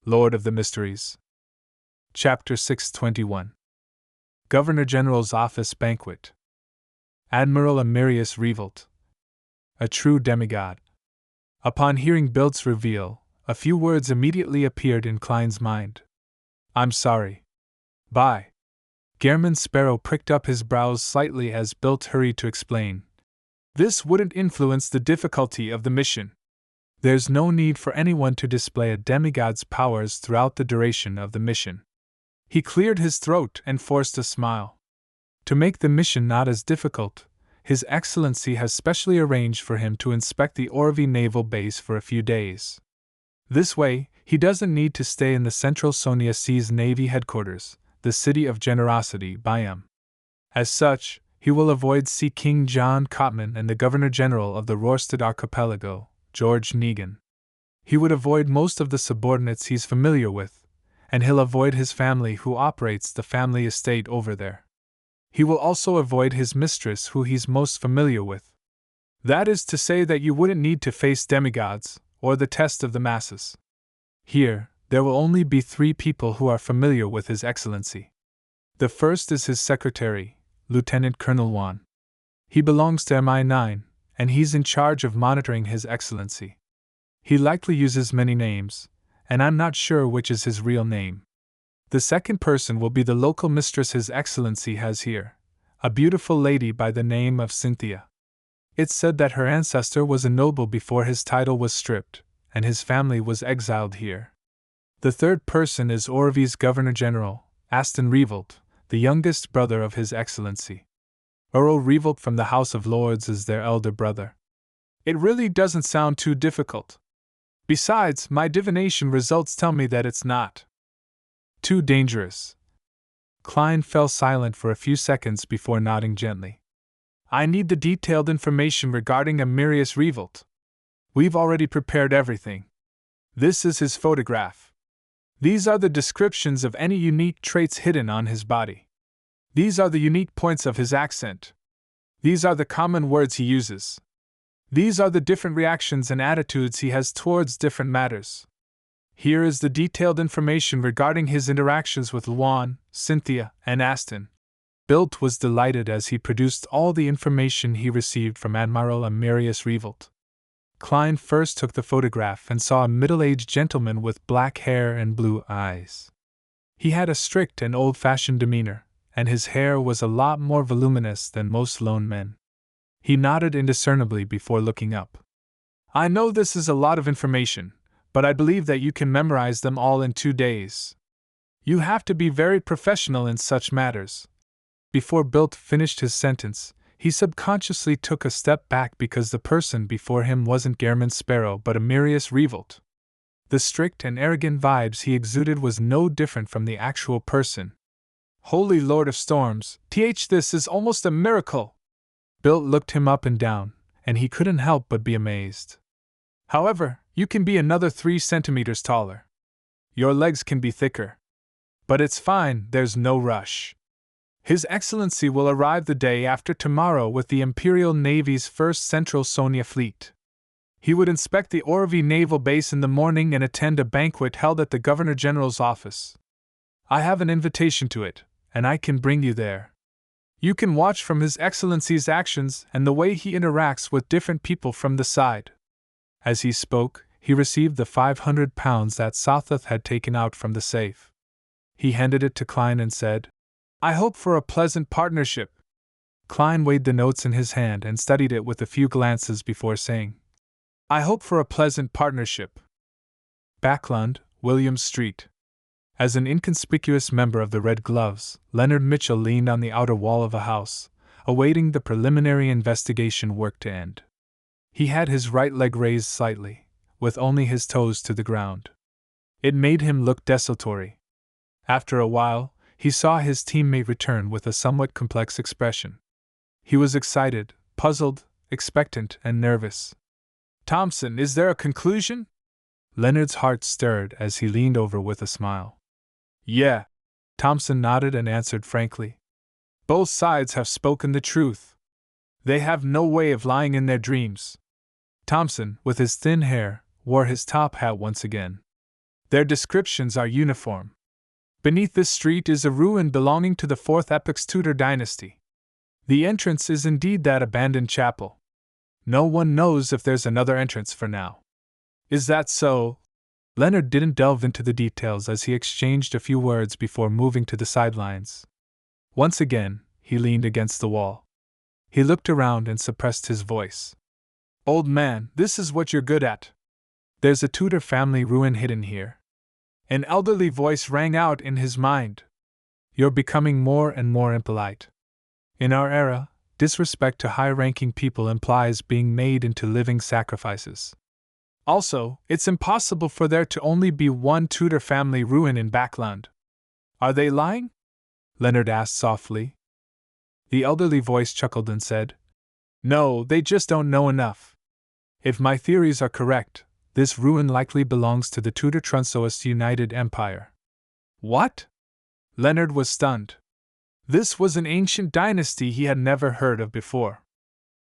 Lord of the Mysteries. Chapter 621. Governor General's Office Banquet. Admiral Amirius Revolt. A true demigod. Upon hearing Bilt's reveal, a few words immediately appeared in Klein's mind. I'm sorry. Bye. Gehrman Sparrow pricked up his brows slightly as Bilt hurried to explain. This wouldn't influence the difficulty of the mission. There's no need for anyone to display a demigod's powers throughout the duration of the mission. He cleared his throat and forced a smile. To make the mission not as difficult, His Excellency has specially arranged for him to inspect the Orvi Naval Base for a few days. This way, he doesn't need to stay in the Central Sonia Seas Navy headquarters, the City of Generosity, Byam. As such, he will avoid Sea King John Cotman and the Governor General of the Rorstad Archipelago, George Negan. He would avoid most of the subordinates he's familiar with, and he'll avoid his family who operates the family estate over there. He will also avoid his mistress who he's most familiar with. That is to say that you wouldn't need to face demigods, or the test of the masses. Here, there will only be 3 people who are familiar with His Excellency. The first is his secretary, Lieutenant Colonel Wan. He belongs to MI9, and he's in charge of monitoring His Excellency. He likely uses many names, and I'm not sure which is his real name. The second person will be the local mistress His Excellency has here, a beautiful lady by the name of Cynthia. It's said that her ancestor was a noble before his title was stripped, and his family was exiled here. The third person is Orvi's Governor General, Aston Revolt, the youngest brother of His Excellency. Earl Revolt from the House of Lords is their elder brother. It really doesn't sound too difficult. Besides, my divination results tell me that it's not too dangerous. Klein fell silent for a few seconds before nodding gently. I need the detailed information regarding Amirius Revolt. We've already prepared everything. This is his photograph. These are the descriptions of any unique traits hidden on his body. These are the unique points of his accent. These are the common words he uses. These are the different reactions and attitudes he has towards different matters. Here is the detailed information regarding his interactions with Luan, Cynthia, and Aston. Bilt was delighted as he produced all the information he received from Admiral Amirius Revolt. Klein first took the photograph and saw a middle-aged gentleman with black hair and blue eyes. He had a strict and old-fashioned demeanor, and his hair was a lot more voluminous than most lone men. He nodded indiscernibly before looking up. I know this is a lot of information, but I believe that you can memorize them all in 2 days. You have to be very professional in such matters. Before Bilt finished his sentence, he subconsciously took a step back because the person before him wasn't Gehrman Sparrow but Amirius Revolt. The strict and arrogant vibes he exuded was no different from the actual person. Holy Lord of Storms, this is almost a miracle! Bilt looked him up and down, and he couldn't help but be amazed. However, you can be another 3 centimeters taller. Your legs can be thicker. But it's fine, there's no rush. His Excellency will arrive the day after tomorrow with the Imperial Navy's 1st Central Sonia Fleet. He would inspect the Orvi Naval Base in the morning and attend a banquet held at the Governor General's office. I have an invitation to it, and I can bring you there. You can watch from His Excellency's actions and the way he interacts with different people from the side. As he spoke, he received the £500 that Sothoth had taken out from the safe. He handed it to Klein and said, I hope for a pleasant partnership. Klein weighed the notes in his hand and studied it with a few glances before saying, I hope for a pleasant partnership. Backlund, William Street. As an inconspicuous member of the Red Gloves, Leonard Mitchell leaned on the outer wall of a house, awaiting the preliminary investigation work to end. He had his right leg raised slightly, with only his toes to the ground. It made him look desultory. After a while, he saw his teammate return with a somewhat complex expression. He was excited, puzzled, expectant, and nervous. Thompson, is there a conclusion? Leonard's heart stirred as he leaned over with a smile. Yeah. Thompson nodded and answered frankly. Both sides have spoken the truth. They have no way of lying in their dreams. Thompson, with his thin hair, wore his top hat once again. Their descriptions are uniform. Beneath this street is a ruin belonging to the 4th epoch's Tudor dynasty. The entrance is indeed that abandoned chapel. No one knows if there's another entrance for now. Is that so? Leonard didn't delve into the details as he exchanged a few words before moving to the sidelines. Once again, he leaned against the wall. He looked around and suppressed his voice. Old man, this is what you're good at. There's a Tudor family ruin hidden here. An elderly voice rang out in his mind. You're becoming more and more impolite. In our era, disrespect to high-ranking people implies being made into living sacrifices. Also, it's impossible for there to only be one Tudor family ruin in Backland. Are they lying? Leonard asked softly. The elderly voice chuckled and said, No, they just don't know enough. If my theories are correct, this ruin likely belongs to the Tudor Trunsoist United Empire. What? Leonard was stunned. This was an ancient dynasty he had never heard of before.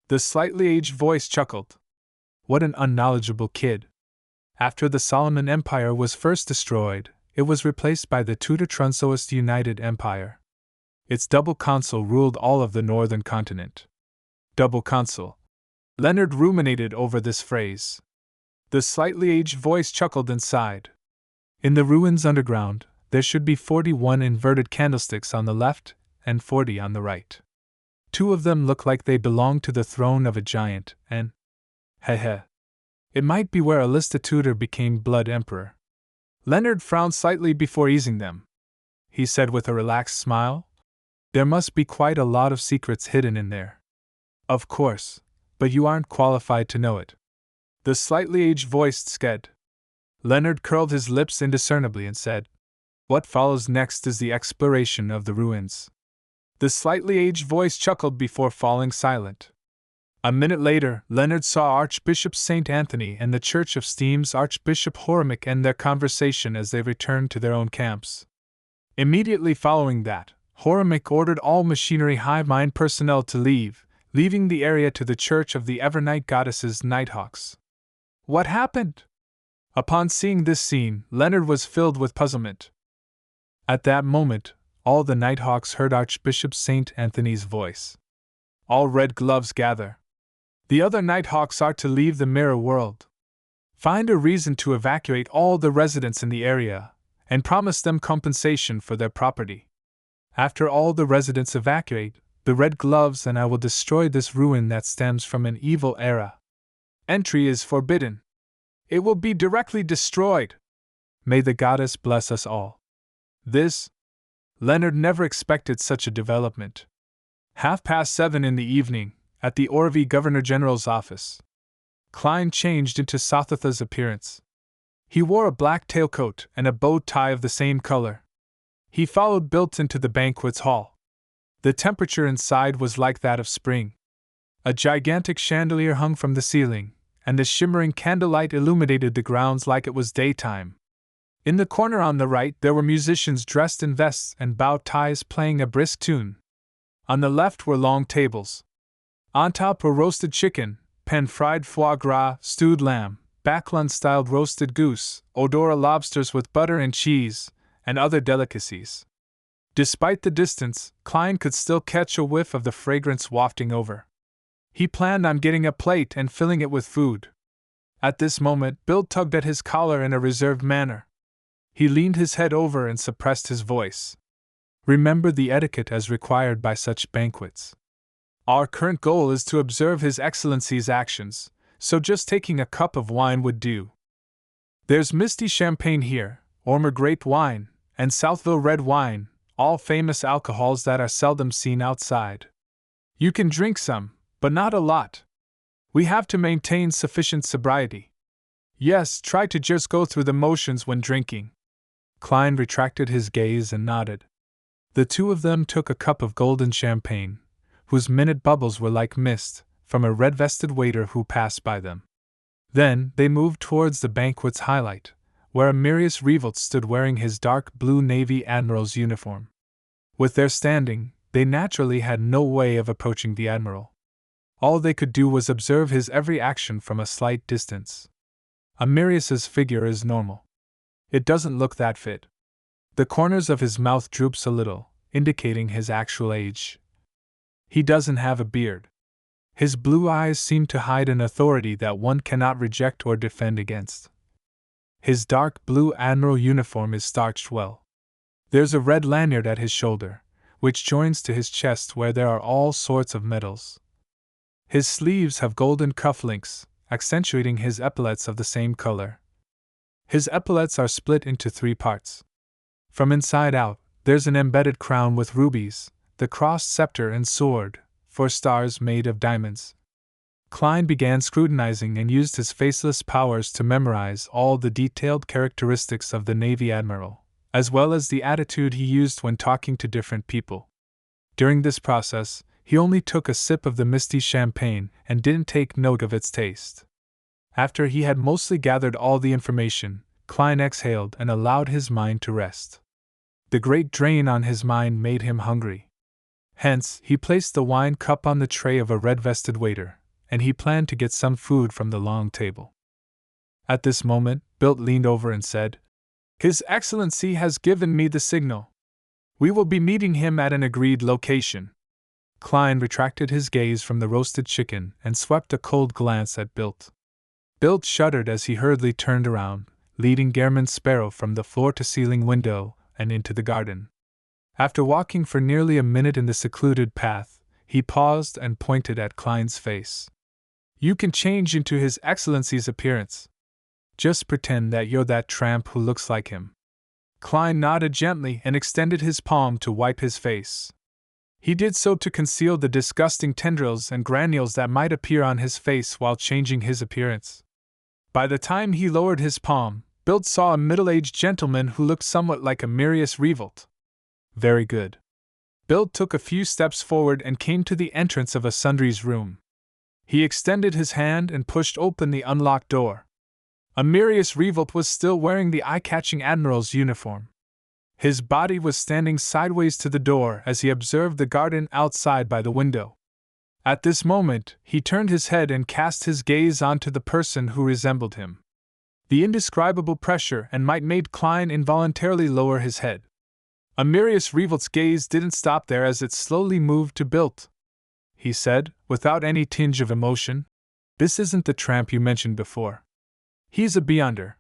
The slightly aged voice chuckled. What an unknowledgeable kid. After the Solomon Empire was first destroyed, it was replaced by the Tudor Trunsoist United Empire. Its double consul ruled all of the northern continent. Double consul. Leonard ruminated over this phrase. The slightly aged voice chuckled and sighed. In the ruins underground, there should be 41 inverted candlesticks on the left and 40 on the right. 2 of them look like they belong to the throne of a giant, and it might be where Alista Tudor became Blood Emperor. Leonard frowned slightly before easing them. He said with a relaxed smile, There must be quite a lot of secrets hidden in there. Of course, but you aren't qualified to know it. The slightly aged voice sked. Leonard curled his lips indiscernibly and said, What follows next is the exploration of the ruins. The slightly aged voice chuckled before falling silent. A minute later, Leonard saw Archbishop St. Anthony and the Church of Steam's Archbishop Horimic end their conversation as they returned to their own camps. Immediately following that, Horimic ordered all machinery hive mind personnel to leave, leaving the area to the Church of the Evernight Goddesses Nighthawks. What happened? Upon seeing this scene, Leonard was filled with puzzlement. At that moment, all the Nighthawks heard Archbishop St. Anthony's voice. All red gloves gather. The other Nighthawks are to leave the mirror world. Find a reason to evacuate all the residents in the area, and promise them compensation for their property. After all the residents evacuate, the red gloves and I will destroy this ruin that stems from an evil era. Entry is forbidden. It will be directly destroyed. May the goddess bless us all. Leonard never expected such a development. 7:30 in the evening, at the Orvie Governor-General's office. Klein changed into Sothatha's appearance. He wore a black tailcoat and a bow tie of the same color. He followed Bilt into the banquet's hall. The temperature inside was like that of spring. A gigantic chandelier hung from the ceiling, and the shimmering candlelight illuminated the grounds like it was daytime. In the corner on the right there were musicians dressed in vests and bow ties playing a brisk tune. On the left were long tables. On top were roasted chicken, pan-fried foie gras, stewed lamb, Backland-styled roasted goose, odora lobsters with butter and cheese, and other delicacies. Despite the distance, Klein could still catch a whiff of the fragrance wafting over. He planned on getting a plate and filling it with food. At this moment, Bill tugged at his collar in a reserved manner. He leaned his head over and suppressed his voice. Remember the etiquette as required by such banquets. Our current goal is to observe His Excellency's actions, so just taking a cup of wine would do. There's Misty Champagne here, Ormer Grape Wine, and Southville Red Wine, all famous alcohols that are seldom seen outside. You can drink some, but not a lot. We have to maintain sufficient sobriety. Yes, try to just go through the motions when drinking. Klein retracted his gaze and nodded. The two of them took a cup of golden champagne, whose minute bubbles were like mist, from a red-vested waiter who passed by them. Then they moved towards the banquet's highlight, where Amirius Revolt stood wearing his dark blue Navy Admiral's uniform. With their standing, they naturally had no way of approaching the Admiral. All they could do was observe his every action from a slight distance. Amirius's figure is normal. It doesn't look that fit. The corners of his mouth droops a little, indicating his actual age. He doesn't have a beard. His blue eyes seem to hide an authority that one cannot reject or defend against. His dark blue admiral uniform is starched well. There's a red lanyard at his shoulder, which joins to his chest where there are all sorts of medals. His sleeves have golden cufflinks, accentuating his epaulets of the same color. His epaulets are split into 3 parts. From inside out, there's an embedded crown with rubies, the crossed scepter and sword, 4 stars made of diamonds. Klein began scrutinizing and used his faceless powers to memorize all the detailed characteristics of the Navy Admiral, as well as the attitude he used when talking to different people. During this process, he only took a sip of the misty champagne and didn't take note of its taste. After he had mostly gathered all the information, Klein exhaled and allowed his mind to rest. The great drain on his mind made him hungry. Hence, he placed the wine cup on the tray of a red-vested waiter, and he planned to get some food from the long table. At this moment, Bilt leaned over and said, "His Excellency has given me the signal. We will be meeting him at an agreed location." Klein retracted his gaze from the roasted chicken and swept a cold glance at Bilt. Bilt shuddered as he hurriedly turned around, leading Gehrman's Sparrow from the floor-to-ceiling window and into the garden. After walking for nearly a minute in the secluded path, he paused and pointed at Klein's face. "You can change into His Excellency's appearance. Just pretend that you're that tramp who looks like him." Klein nodded gently and extended his palm to wipe his face. He did so to conceal the disgusting tendrils and granules that might appear on his face while changing his appearance. By the time he lowered his palm, Bilt saw a middle-aged gentleman who looked somewhat like Amirius Revolt. Very good. Bilt took a few steps forward and came to the entrance of a sundries room. He extended his hand and pushed open the unlocked door. Amirius Revolt was still wearing the eye-catching admiral's uniform. His body was standing sideways to the door as he observed the garden outside by the window. At this moment, he turned his head and cast his gaze onto the person who resembled him. The indescribable pressure and might made Klein involuntarily lower his head. Amirius Revolt's gaze didn't stop there as it slowly moved to Bilt. He said, without any tinge of emotion, "This isn't the tramp you mentioned before. He's a beyonder.